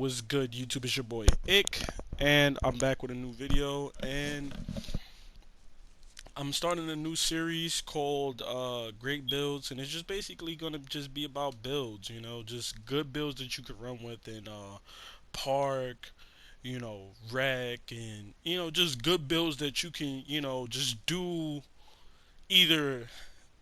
what's good, YouTube? It's your boy Ick, and I'm back with a new video. And I'm starting a new series called Great Builds, and it's just basically gonna just be about builds. Just good builds that you could run with in Park, Rec, and just good builds that you can just do either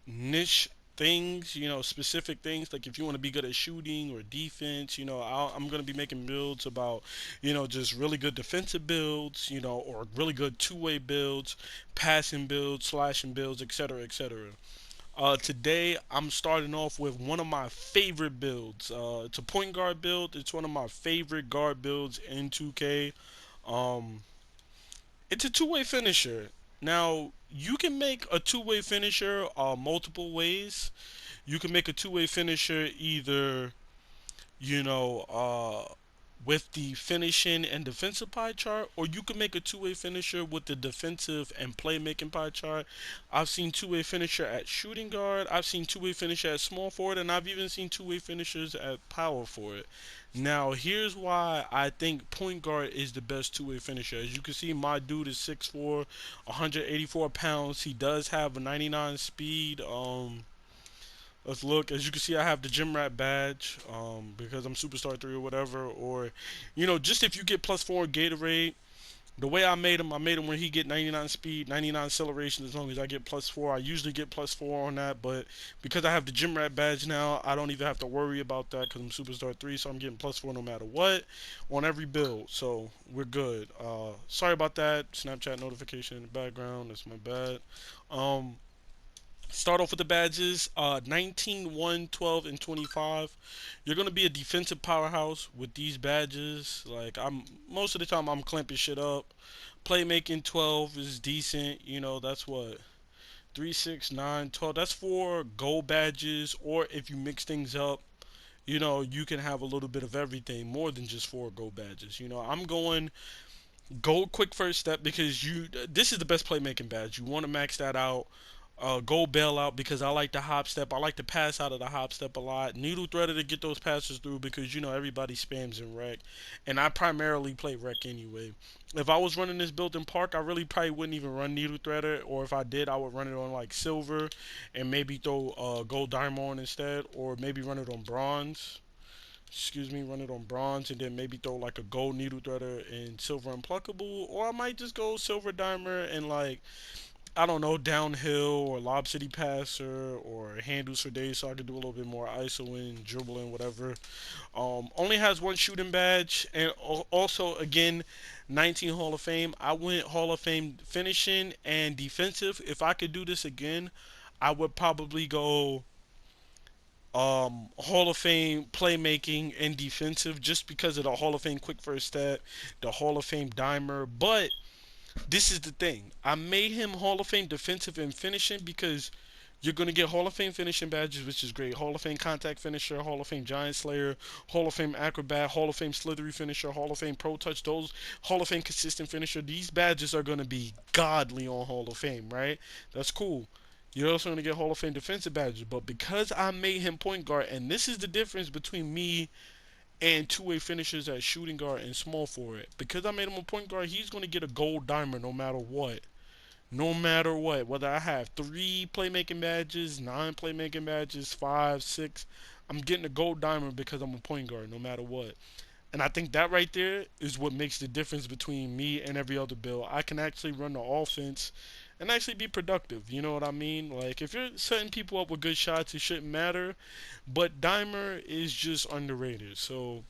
niche things, specific things. Like if you want to be good at shooting or defense, I'm going to be making builds about, just really good defensive builds, or really good two-way builds, passing builds, slashing builds, etc., etc. Today, I'm starting off with one of my favorite builds. It's a point guard build. It's one of my favorite guard builds in 2K. Um, it's a two-way finisher. Now, you can make a two-way finisher multiple ways. You can make a two-way finisher either, you know, uh, with the finishing and defensive pie chart, or you can make a two-way finisher with the defensive and playmaking pie chart. I've seen two-way finisher at shooting guard. I've seen two-way finisher at small forward, and I've even seen two-way finishers at power forward. Now, here's why I think point guard is the best two-way finisher. As you can see, my dude is 6'4", 184 pounds. He does have a 99 speed. Let's look. As you can see, I have the gym rat badge because I'm superstar 3 or whatever. Or, just if you get +4 Gatorade, the way I made him where he get 99 speed, 99 acceleration as long as I get +4. I usually get +4 on that, but because I have the gym rat badge now, I don't even have to worry about that because I'm superstar 3, so I'm getting +4 no matter what on every build. So we're good. Sorry about that. Snapchat notification in the background. That's my bad. Um, Start off with the badges 19, 1, 12, and 25. You're going to be a defensive powerhouse with these badges. Like, most of the time, I'm clamping shit up. Playmaking 12 is decent. That's what? 3, 6, 9, 12. That's for gold badges, or if you mix things up, you can have a little bit of everything more than just 4 gold badges. I'm going gold quick first step because this is the best playmaking badge. You want to max that out. Gold bailout because I like the hop step. I like to pass out of the hop step a lot. Needle threader to get those passes through because everybody spams in rec, and I primarily play rec anyway. If I was running this build in park, I really probably wouldn't even run needle threader, or if I did, I would run it on like silver, and maybe throw gold diamond on instead, or maybe run it on bronze. Excuse me, run it on bronze and then maybe throw like a gold needle threader and silver unpluckable, or I might just go silver dimer and like I don't know, downhill or lob city passer or handles for days so I could do a little bit more isoing, dribbling, whatever. Only has one shooting badge and also again 19 Hall of Fame. I went Hall of Fame finishing and defensive. If I could do this again, I would probably go Hall of Fame playmaking and defensive just because of the Hall of Fame quick first step, the Hall of Fame dimer. But this is the thing. I made him Hall of Fame defensive and finishing because you're going to get Hall of Fame finishing badges, which is great. Hall of Fame contact finisher, Hall of Fame giant slayer, Hall of Fame acrobat, Hall of Fame slithery finisher, Hall of Fame pro touch, those Hall of Fame consistent finisher. These badges are going to be godly on Hall of Fame, right? That's cool. You're also going to get Hall of Fame defensive badges, but because I made him point guard, and this is the difference between me and two-way finishers at shooting guard and small forward. Because I made him a point guard, he's going to get a gold diamond no matter what. No matter what. Whether I have 3 playmaking badges, 9 playmaking badges, 5, 6, I'm getting a gold diamond because I'm a point guard no matter what. And I think that right there is what makes the difference between me and every other build. I can actually run the offense and actually be productive. You know what I mean? Like, if you're setting people up with good shots, it shouldn't matter. But Dimer is just underrated. So,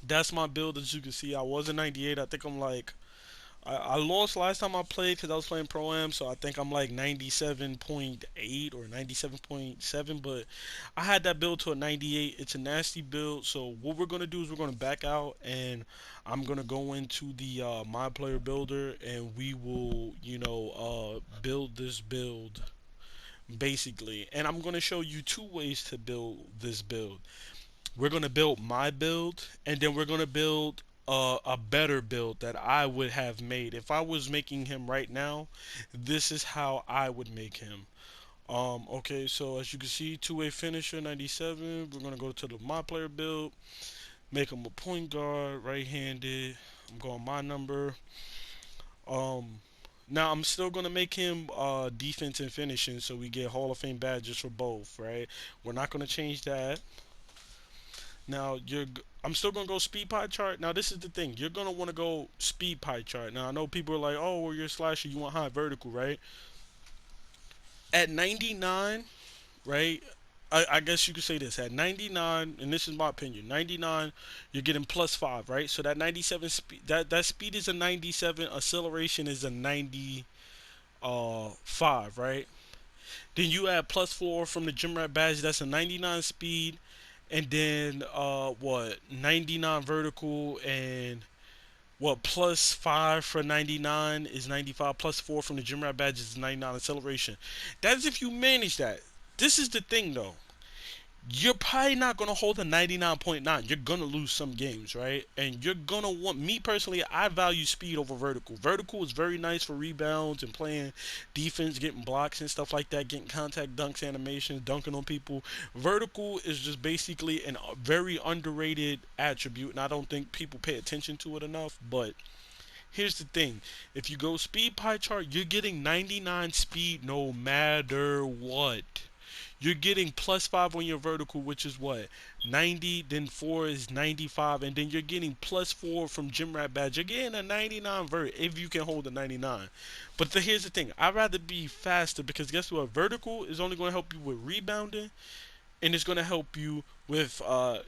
that's my build. As you can see, I was a 98. I think I'm like I lost last time I played because I was playing Pro Am, so I think I'm like 97.8 or 97.7. But I had that build to a 98. It's a nasty build. So what we're gonna do is we're gonna back out, and I'm gonna go into the my player builder, and we will build this build basically. And I'm gonna show you 2 ways to build this build. We're gonna build my build, and then we're gonna build a better build that I would have made if I was making him right now. This is how I would make him. Okay, so as you can see, two-way finisher 97. We're gonna go to the my player build. Make him a point guard, right-handed. I'm going my number. Um, Now I'm still gonna make him defense and finishing, so we get Hall of Fame badges for both, right? We're not gonna change that. Now I'm still gonna go speed pie chart. Now this is the thing, you're gonna want to go speed pie chart. Now I know people are like, oh, well, you're a slasher, you want high vertical, right? At 99, right? I guess you could say this at 99, and this is my opinion. 99, you're getting +5, right? So that 97 speed, that speed is a 97, acceleration is a 95, right? Then you add +4 from the gym rat badge, that's a 99 speed, and then what 99 vertical, and what +5 for 99 is 95, +4 from the gym rat badge is 99 acceleration. That's if you manage that. This is the thing though, you're probably not going to hold a 99.9. You're going to lose some games, right? And you're going to want, me personally, I value speed over vertical. Vertical is very nice for rebounds and playing defense, getting blocks and stuff like that, getting contact dunks, animations, dunking on people. Vertical is just basically a very underrated attribute, and I don't think people pay attention to it enough. But here's the thing, if you go speed pie chart, you're getting 99 speed no matter what. You're getting +5 on your vertical, which is what? 90, then 4 is 95, and then you're getting +4 from Gym Rat Badge. You're getting a 99 vert if you can hold a 99. But here's the thing, I'd rather be faster because guess what? Vertical is only going to help you with rebounding, and it's going to help you with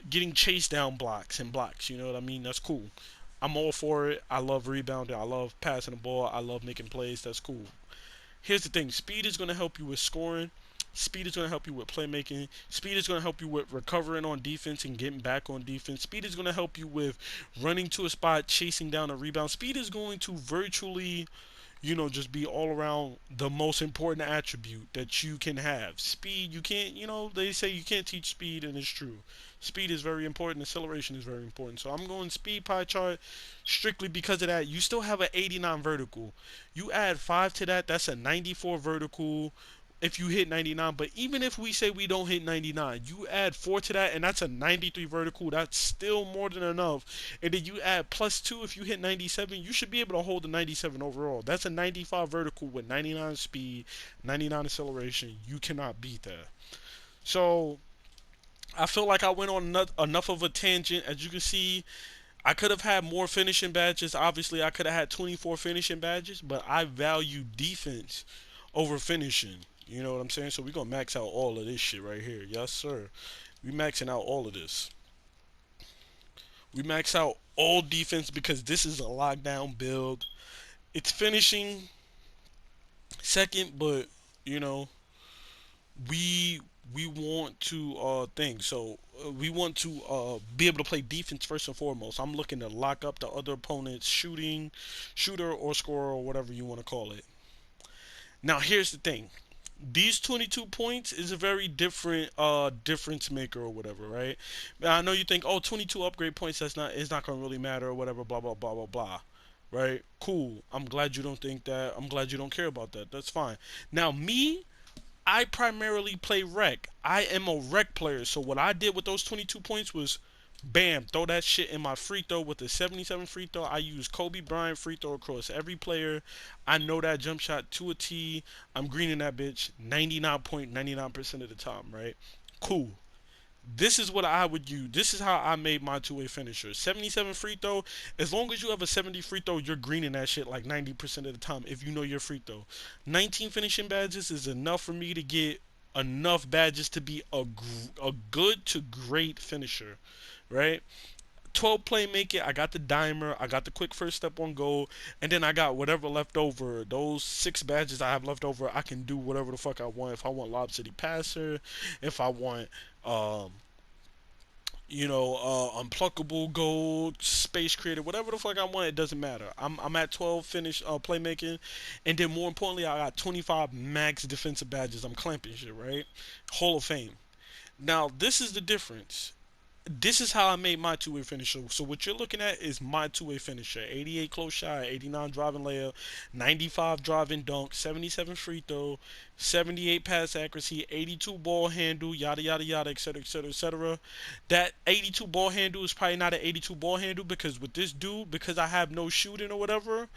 getting chase down blocks and blocks. You know what I mean? That's cool. I'm all for it. I love rebounding. I love passing the ball. I love making plays. That's cool. Here's the thing, speed is going to help you with scoring. Speed is going to help you with playmaking. Speed is going to help you with recovering on defense and getting back on defense. Speed is going to help you with running to a spot, chasing down a rebound. Speed is going to virtually, just be all around the most important attribute that you can have. Speed, you can't, they say you can't teach speed, and it's true. Speed is very important. Acceleration is very important. So I'm going speed pie chart strictly because of that. You still have an 89 vertical. You add 5 to that, that's a 94 vertical if you hit 99. But even if we say we don't hit 99, you add 4 to that, and that's a 93 vertical. That's still more than enough. And then you add +2 if you hit 97. You should be able to hold the 97 overall. That's a 95 vertical with 99 speed, 99 acceleration. You cannot beat that. So I feel like I went on enough of a tangent. As you can see, I could have had more finishing badges. Obviously, I could have had 24 finishing badges, but I value defense over finishing. You know what I'm saying? So we're going to max out all of this shit right here. Yes, sir. We maxing out all of this. We max out all defense because this is a lockdown build. It's finishing second, but, you know, we we want to we want to be able to play defense first and foremost. I'm looking to lock up the other opponent's shooter or scorer or whatever you want to call it. Now here's the thing, these 22 points is a very different difference maker or whatever, right? Now, I know you think, oh, 22 upgrade points, that's not, it's not gonna really matter or whatever, blah blah blah blah blah, right? Cool, I'm glad you don't think that. I'm glad you don't care about that. That's fine. Now me, I primarily play rec. I am a rec player. So what I did with those 22 points was, bam, throw that shit in my free throw with the 77 free throw. I use Kobe Bryant free throw across every player. I know that jump shot to a T. I'm greening that bitch 99.99% of the time, right? Cool. This is what I would use. This is how I made my two-way finisher. 77 free throw. As long as you have a 70 free throw, you're greening that shit like 90% of the time if you know your free throw. 19 finishing badges is enough for me to get enough badges to be a good to great finisher, right? 12 playmaking, I got the dimer, I got the quick first step on goal, and then I got whatever left over. Those 6 badges I have left over, I can do whatever the fuck I want. If I want Lob City Passer, if I want um unpluckable gold, space creator, whatever the fuck I want, it doesn't matter. I'm at 12 finish playmaking, and then more importantly, I got 25 max defensive badges. I'm clamping shit, right? Hall of Fame. Now this is the difference. this is how I made my two-way finisher. So what you're looking at is my two-way finisher: 88 close shot, 89 driving layup, 95 driving dunk, 77 free throw, 78 pass accuracy, 82 ball handle, yada yada yada, etc., etc., etc. That 82 ball handle is probably not an 82 ball handle because with this dude, because I have no shooting or whatever,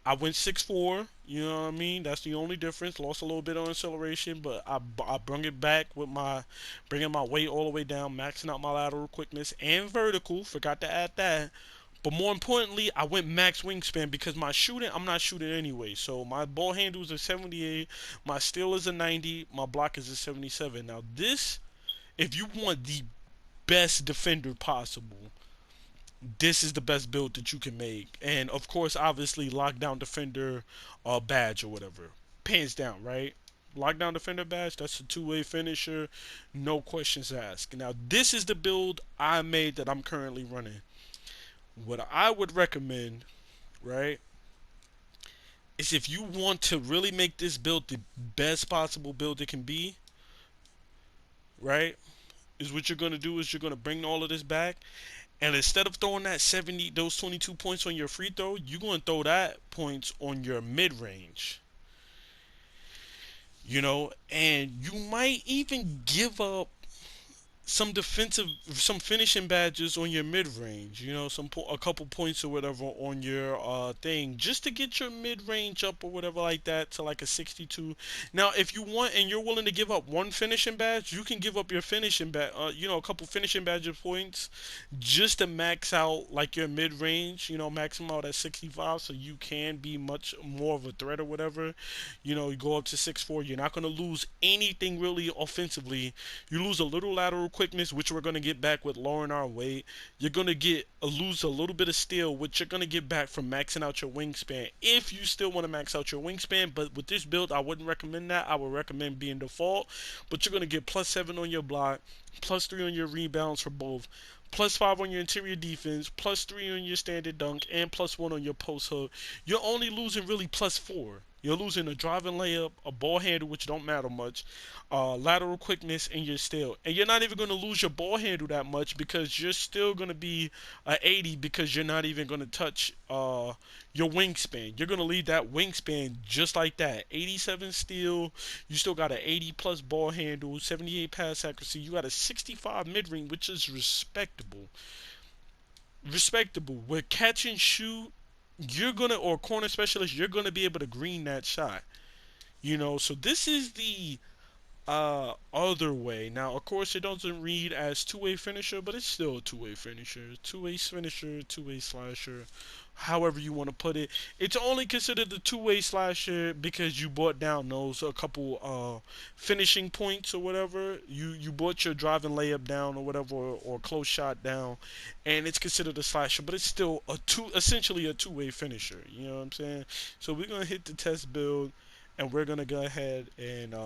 I went 6'4", you know what I mean? That's the only difference. Lost a little bit on acceleration, but I brung it back with my bringing my weight all the way down, maxing out my lateral quickness and vertical. Forgot to add that. But more importantly, I went max wingspan because my shooting, I'm not shooting anyway. So my ball handle is a 78, my steal is a 90, my block is a 77. Now this, if you want the best defender possible, this is the best build that you can make. And of course, obviously, lockdown defender badge or whatever. Hands down, right? Lockdown defender badge, that's a two-way finisher, no questions asked. Now, this is the build I made that I'm currently running. What I would recommend, right, is if you want to really make this build the best possible build it can be, right, is what you're going to do is you're going to bring all of this back. And instead of throwing that 70, those 22 points on your free throw, you're going to throw that points on your mid range. And you might even give up some finishing badges on your mid range. A couple points or whatever on your thing, just to get your mid range up or whatever like that to like a 62. Now, if you want and you're willing to give up one finishing badge, you can give up your finishing badge, a couple finishing badge points, just to max out like your mid range. Max them out at 65, so you can be much more of a threat or whatever. You go up to 6'4", you're not going to lose anything really offensively. You lose a little lateral quickness, which we're going to get back with lowering our weight. You're going to lose a little bit of steal, which you're going to get back from maxing out your wingspan, if you still want to max out your wingspan. But with this build, I wouldn't recommend that. I would recommend being default. But you're going to get +7 on your block, +3 on your rebounds for both, +5 on your interior defense, +3 on your standard dunk, and +1 on your post hook. You're only losing really +4. You're losing a driving layup, a ball handle, which don't matter much, lateral quickness, and your steal. And you're not even going to lose your ball handle that much because you're still going to be a 80 because you're not even going to touch your wingspan. You're going to leave that wingspan just like that. 87 steal. You still got an 80 plus ball handle, 78 pass accuracy. You got a 65 mid range, which is respectable. Respectable. With catch and shoot, or corner specialist, you're gonna be able to green that shot. So this is the other way. Now, of course, it doesn't read as two-way finisher, but it's still a two-way finisher. Two-way finisher, two-way slasher, however you want to put it. It's only considered a two-way slasher because you brought down those a couple finishing points or whatever. You brought your driving layup down or whatever, or close shot down, and it's considered a slasher, but it's still essentially a two-way finisher. You know what I'm saying? So we're gonna hit the test build, and we're gonna go ahead and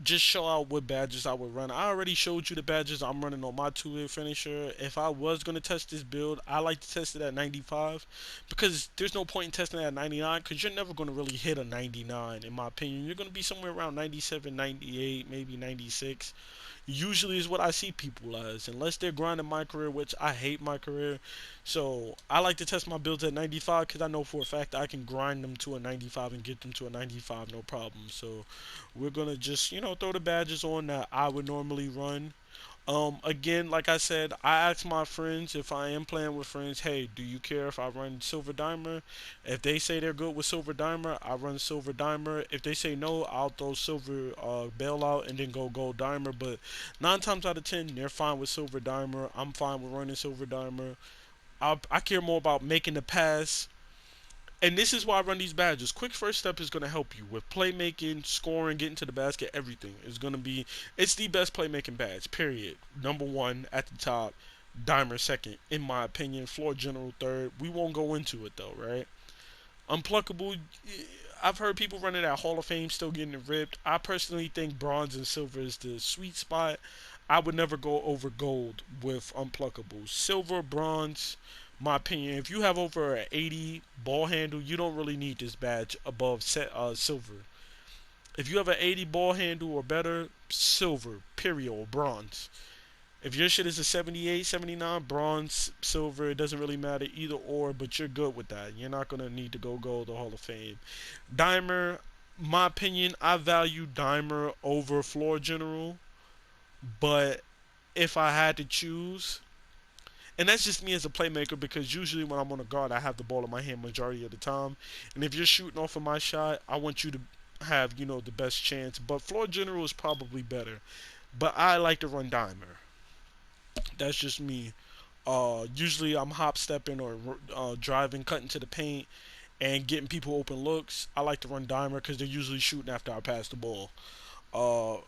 just show out what badges I would run. I already showed you the badges I'm running on my two-way finisher. If I was going to test this build, I like to test it at 95 because there's no point in testing it at 99 because you're never going to really hit a 99 in my opinion. You're going to be somewhere around 97, 98, maybe 96. Usually is what I see people as, unless they're grinding my career, which I hate my career. So I like to test my builds at 95 because I know for a fact I can grind them to a 95 and get them to a 95 no problem. So we're gonna just throw the badges on that I would normally run. Again, like I said, I ask my friends if I am playing with friends, hey, do you care if I run Silver Dimer? If they say they're good with Silver Dimer, I run Silver Dimer. If they say no, I'll throw Silver Bailout and then go Gold Dimer. But 9 times out of 10, they're fine with Silver Dimer. I'm fine with running Silver Dimer. I care more about making the pass, and this is why I run these badges. Quick first step is going to help you with playmaking, scoring, getting to the basket, everything. It's the best playmaking badge, period. Number 1 at the top, Dimer second, in my opinion. Floor general third. We won't go into it though, right? Unpluckable, I've heard people running at Hall of Fame still getting it ripped. I personally think bronze and silver is the sweet spot. I would never go over gold with unpluckables. Silver, bronze, my opinion. If you have over an 80 ball handle, you don't really need this badge above silver. If you have an 80 ball handle or better, silver, period, or bronze. If your shit is a 78, 79, bronze, silver, it doesn't really matter either or, but you're good with that. You're not gonna need to go gold or Hall of Fame. Dimer, my opinion, I value Dimer over floor general, but if I had to choose, and that's just me as a playmaker because usually when I'm on a guard, I have the ball in my hand majority of the time, and if you're shooting off of my shot, I want you to have the best chance. But floor general is probably better, but I like to run Dimer. That's just me. Usually I'm hop stepping or driving, cutting to the paint, and getting people open looks. I like to run Dimer because they're usually shooting after I pass the ball. Uh,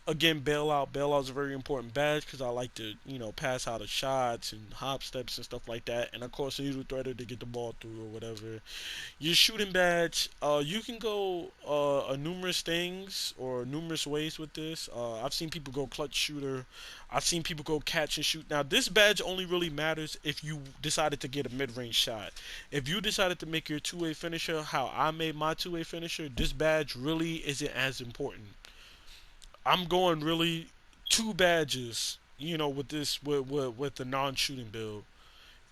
Again, bailout. Bailout is a very important badge because I like to, pass out of shots and hop steps and stuff like that. And of course, a usual threader to get the ball through or whatever. Your shooting badge, you can go numerous things or numerous ways with this. I've seen people go clutch shooter. I've seen people go catch and shoot. Now, this badge only really matters if you decided to get a mid-range shot. If you decided to make your two-way finisher how I made my two-way finisher, this badge really isn't as important. I'm going really two badges, with this with the non-shooting build,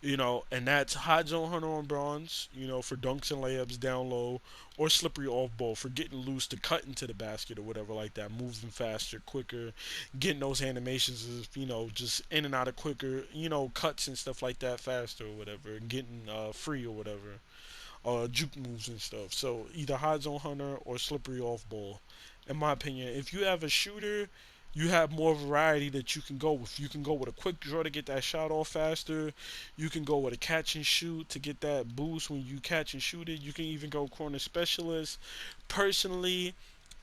and that's hot zone hunter on bronze, for dunks and layups down low, or slippery off ball for getting loose to cut into the basket or whatever like that, moving faster, quicker, getting those animations of just in and out of quicker, cuts and stuff like that faster or whatever, and getting free or whatever, juke moves and stuff. So either hot zone hunter or slippery off ball. In my opinion, if you have a shooter, you have more variety that you can go with. You can go with a quick draw to get that shot off faster. You can go with a catch and shoot to get that boost when you catch and shoot it. You can even go corner specialist. Personally,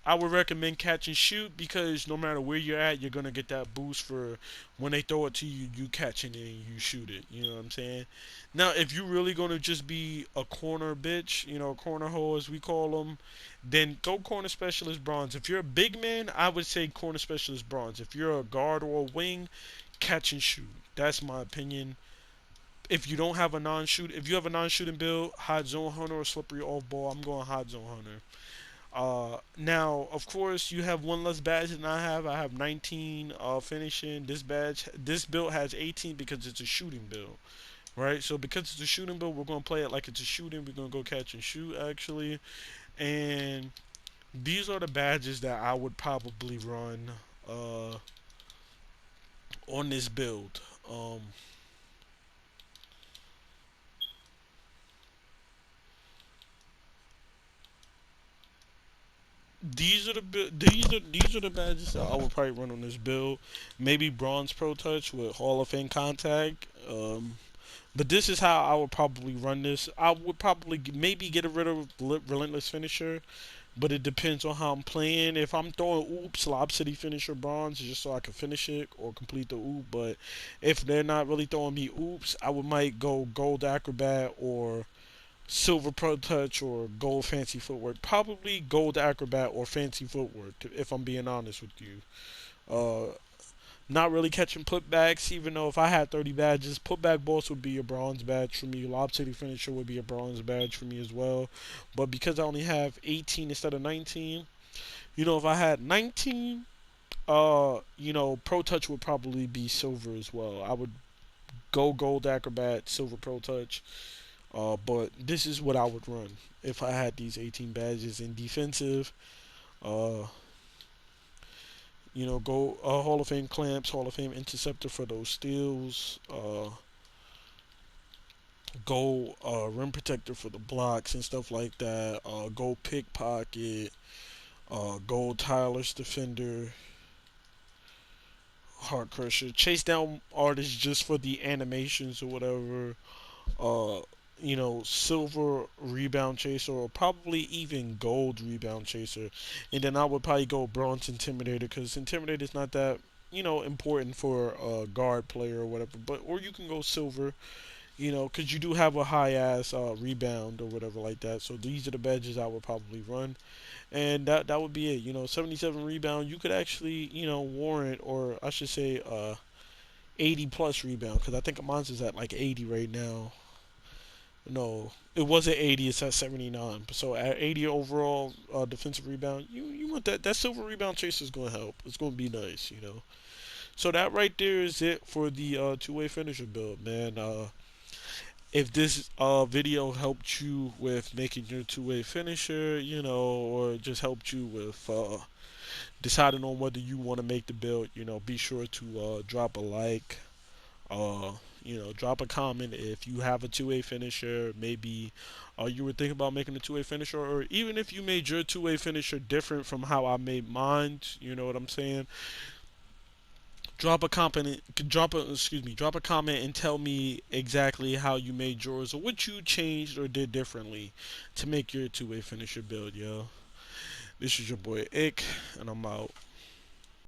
I would recommend catch and shoot because no matter where you're at, you're gonna get that boost for when they throw it to you, you catch it and you shoot it. You know what I'm saying? Now, if you really gonna just be a corner bitch, corner hoe as we call them, then go corner specialist bronze. If you're a big man, I would say corner specialist bronze. If you're a guard or a wing, catch and shoot. That's my opinion. If you don't have a non-shoot, if you have a non-shooting build, hot zone hunter or slippery off ball, I'm going hot zone hunter. Now, of course, you have one less badge than I have. I have 19 finishing. This build has 18 because it's a shooting build, right? So because it's a shooting build, we're gonna play it like it's a shooting. We're gonna go catch and shoot actually, and these are the badges that I would probably run uh, on this build. These are the badges that I would probably run on this build. Maybe bronze pro touch with Hall of Fame contact. But this is how I would probably run this. I would probably maybe get rid of relentless finisher, but it depends on how I'm playing. If I'm throwing oops, Lob City finisher bronze just so I can finish it or complete the oop. But if they're not really throwing me oops, I would might go gold acrobat or silver pro touch or gold fancy footwork. Probably gold acrobat or fancy footwork, if I'm being honest with you. Uh, Not really catching putbacks, even though if I had 30 badges, putback boss would be a bronze badge for me. Lob City finisher would be a bronze badge for me as well. But because I only have 18 instead of 19, if I had 19, pro touch would probably be silver as well. I would go gold acrobat, silver pro touch. But this is what I would run if I had these 18 badges in defensive. Uh, go Hall of Fame clamps, Hall of Fame interceptor for those steals. Go rim protector for the blocks and stuff like that. Go pickpocket. Go tireless defender. Heart crusher. Chase down artists just for the animations or whatever. Uh, silver rebound chaser or probably even gold rebound chaser. And then I would probably go bronze intimidator because intimidator is not that important for a guard player or whatever. But or you can go silver, because you do have a high ass rebound or whatever like that. So these are the badges I would probably run, and that would be it. 77 rebound. You could actually warrant, or I should say 80 plus rebound because I think mine's is at like 80 right now. No, it wasn't 80. It's at 79. So at 80 overall defensive rebound, you want that silver rebound chase is going to help. It's going to be nice. So that right there is it for the two-way finisher build, man. If this video helped you with making your two-way finisher, or just helped you with deciding on whether you want to make the build, be sure to drop a like, uh, drop a comment if you have a two-way finisher. Maybe you were thinking about making a two-way finisher, or even if you made your two-way finisher different from how I made mine. You know what I'm saying? Drop a comment and tell me exactly how you made yours or what you changed or did differently to make your two-way finisher build, yo. This is your boy Ick, and I'm out.